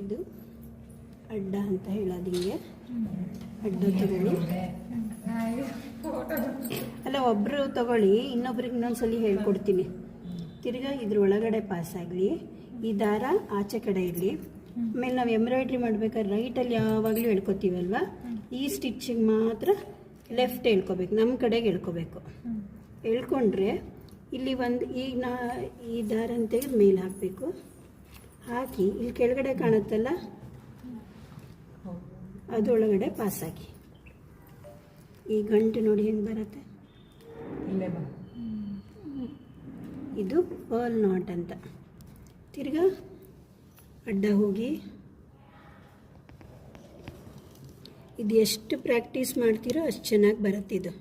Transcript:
ಇದು ಅಡ್ಡ ಅಂತ ಹೇಳೋದು ಹಿಂಗೆ ಅಡ್ಡ ತಗೊಳ್ಳಿ. ಅಲ್ಲ, ಒಬ್ಬರು ತಗೊಳ್ಳಿ, ಇನ್ನೊಬ್ರಿಗೆ ಇನ್ನೊಂದ್ಸಲಿ ಹೇಳ್ಕೊಡ್ತೀನಿ. ತಿರ್ಗಾ ಇದ್ರ ಒಳಗಡೆ ಪಾಸ್ ಆಗಲಿ, ಈ ದಾರ ಆಚೆ ಕಡೆ ಇರಲಿ. ಆಮೇಲೆ ನಾವು ಎಂಬ್ರಾಯ್ಡ್ರಿ ಮಾಡ್ಬೇಕಾದ್ರೆ ರೈಟಲ್ಲಿ ಯಾವಾಗಲೂ ಹೇಳ್ಕೊತೀವಲ್ವ, ಈ ಸ್ಟಿಚ್ಚಿಗೆ ಮಾತ್ರ ಲೆಫ್ಟ್ ಹೇಳ್ಕೊಬೇಕು, ನಮ್ಮ ಕಡೆಗೆ ಹೇಳ್ಕೊಬೇಕು. ಹೇಳ್ಕೊಂಡ್ರೆ ಇಲ್ಲಿ ಒಂದು ಈಗ ಈ ದಾರನ ತೆಗೆದು ಮೇಲೆ ಹಾಕಬೇಕು. ಹಾಕಿ ಇಲ್ಲಿ ಕೆಳಗಡೆ ಕಾಣುತ್ತಲ್ಲ, ಅದರೊಳಗಡೆ ಪಾಸ್ ಹಾಕಿ. ಈ ಗಂಟು ನೋಡಿ ಹೆಂಗೆ ಬರುತ್ತೆ, ಇದು ಪರ್ಲ್ ನಾಟ್ ಅಂತ. ತಿರ್ಗಾ ಅಡ್ಡ ಹೋಗಿ, ಇದು ಎಷ್ಟು ಪ್ರಾಕ್ಟೀಸ್ ಮಾಡ್ತೀರೋ ಅಷ್ಟು ಚೆನ್ನಾಗಿ ಬರುತ್ತೆ ಇದು.